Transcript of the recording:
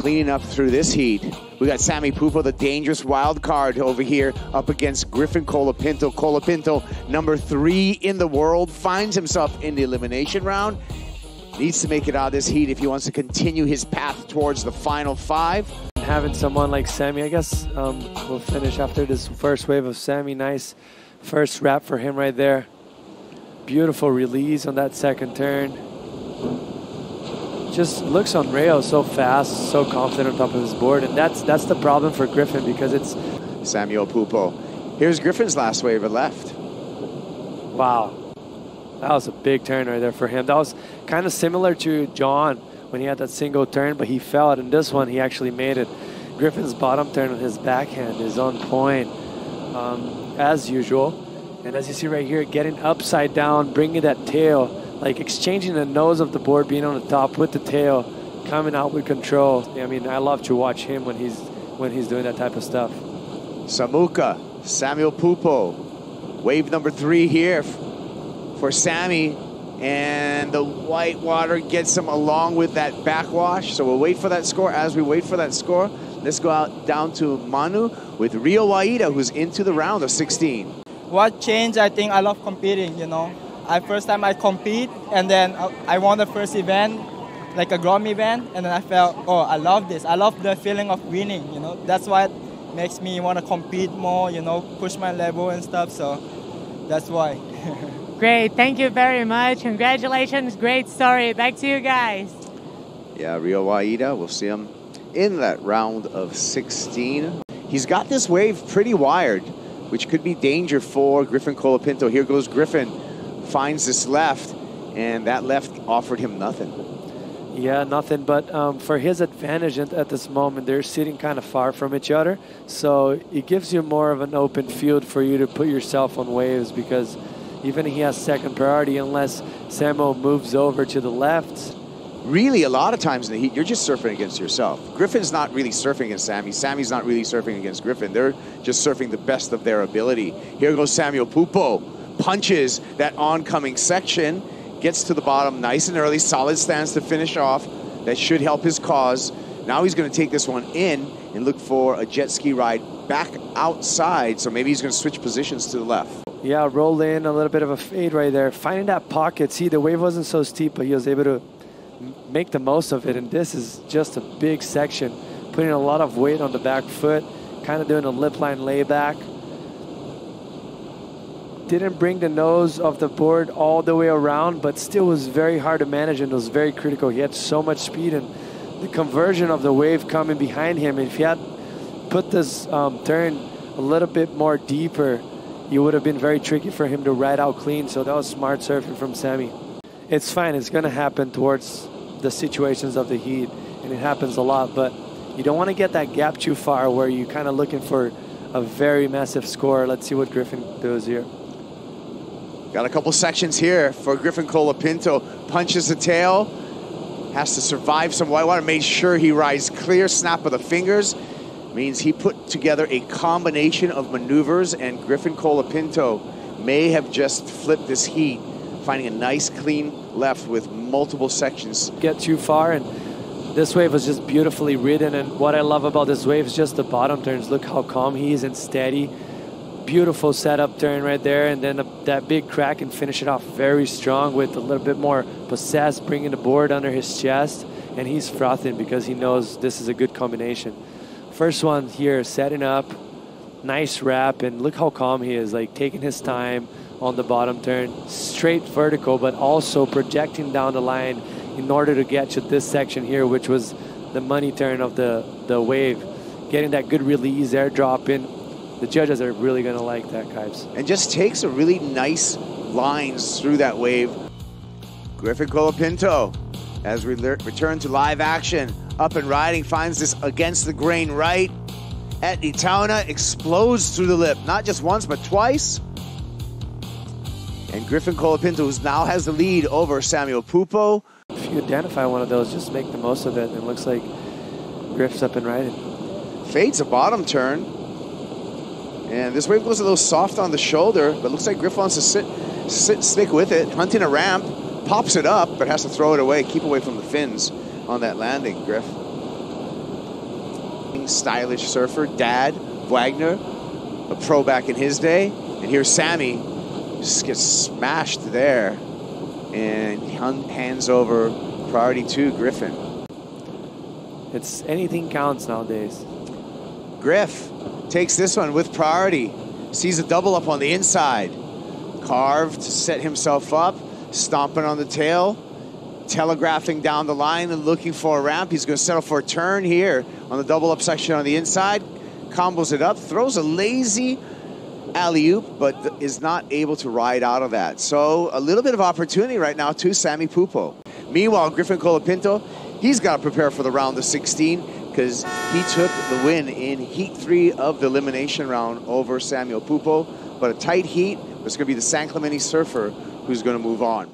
Cleaning up through this heat, we got Sammy Pupo, the dangerous wild card over here, up against Griffin Colapinto. Colapinto, number 3 in the world, finds himself in the elimination round. Needs to make it out of this heat if he wants to continue his path towards the final 5. Having someone like Sammy, I guess we'll finish after this first wave of Sammy. Nice first wrap for him right there. Beautiful release on that second turn. Just looks on rail, so fast, so confident on top of his board, and that's the problem for Griffin, because it's Samuel Pupo. Here's Griffin's last wave of left. Wow, that was a big turn right there for him. That was kind of similar to John when he had that single turn, but he fell it. In this one, he actually made it. Griffin's bottom turn on his backhand is on point, as usual. And as you see right here, getting upside down, bringing that tail, like exchanging the nose of the board, being on the top with the tail, coming out with control. I mean, I love to watch him when he's doing that type of stuff. Samuka, Samuel Pupo, wave number 3 here for Sammy, and the white water gets him along with that backwash. So we'll wait for that score. As we wait for that score, let's go out down to Manu with Rio Waida, who's into the round of 16. What changed? I think I love competing, you know. First time I compete, and then I won the first event, like a Grom event, and then I felt, oh, I love this. I love the feeling of winning, you know. That's what makes me want to compete more, you know, push my level and stuff, so that's why. Great, thank you very much. Congratulations, great story. Back to you guys. Yeah, Rio Waida, we'll see him in that round of 16. He's got this wave pretty wired, which could be danger for Griffin Colapinto. Here goes Griffin. Finds this left, and that left offered him nothing. Yeah, nothing, but for his advantage at this moment, they're sitting kind of far from each other, so it gives you more of an open field for you to put yourself on waves, because even he has second priority unless Samo moves over to the left. Really, a lot of times in the heat, you're just surfing against yourself. Griffin's not really surfing against Sammy. Sammy's not really surfing against Griffin. They're just surfing the best of their ability. Here goes Samuel Pupo. Punches that oncoming section, gets to the bottom nice and early, solid stance to finish off. That should help his cause. Now he's going to take this one in and look for a jet ski ride back outside, so maybe he's going to switch positions to the left. Yeah, roll in, a little bit of a fade right there. Finding that pocket. See, the wave wasn't so steep, but he was able to make the most of it, and this is just a big section, putting a lot of weight on the back foot, kind of doing a lip line layback. Didn't bring the nose of the board all the way around, but still was very hard to manage, and it was very critical. He had so much speed, and the conversion of the wave coming behind him, if he had put this turn a little bit more deeper, it would have been very tricky for him to ride out clean. So that was smart surfing from Sammy. It's fine. It's going to happen towards the situations of the heat, and it happens a lot, but you don't want to get that gap too far where you're kind of looking for a very massive score. Let's see what Griffin does here. Got a couple sections here for Griffin Colapinto. Punches the tail. Has to survive some white water. Made sure he rides clear. Snap of the fingers. Means he put together a combination of maneuvers, and Griffin Colapinto may have just flipped this heat, finding a nice clean left with multiple sections. Get too far, and this wave was just beautifully ridden, and what I love about this wave is just the bottom turns. Look how calm he is and steady. Beautiful setup turn right there, and then that big crack, and finish it off very strong with a little bit more possessed, bringing the board under his chest, and he's frothing because he knows this is a good combination. First one here, setting up, nice wrap, and look how calm he is, like taking his time on the bottom turn, straight vertical, but also projecting down the line in order to get to this section here, which was the money turn of the wave, getting that good release, airdrop in. The judges are really going to like that, Kipes. And just takes a really nice lines through that wave. Griffin Colapinto, as we return to live action, up and riding, finds this against the grain right at Itauna, explodes through the lip, not just once, but twice. And Griffin Colapinto, who now has the lead over Samuel Pupo. If you identify one of those, just make the most of it. It looks like Griff's up and riding. Fades a bottom turn. And this wave goes a little soft on the shoulder, but looks like Griff wants to stick with it, hunting a ramp, pops it up, but has to throw it away, keep away from the fins on that landing, Griff. young, stylish surfer. Dad, Wagner, a pro back in his day. And here's Sammy, just gets smashed there. And hands over priority to Griffin. It's anything counts nowadays. Griff takes this one with priority. Sees a double up on the inside. Carved to set himself up. Stomping on the tail. Telegraphing down the line and looking for a ramp. He's going to settle for a turn here on the double up section on the inside. Combos it up. Throws a lazy alley-oop, but is not able to ride out of that. So a little bit of opportunity right now to Sammy Pupo. Meanwhile, Griffin Colapinto, he's got to prepare for the round of 16 because he took the win in Heat 3 of the elimination round over Samuel Pupo. But a tight heat, it's going to be the San Clemente surfer who's going to move on.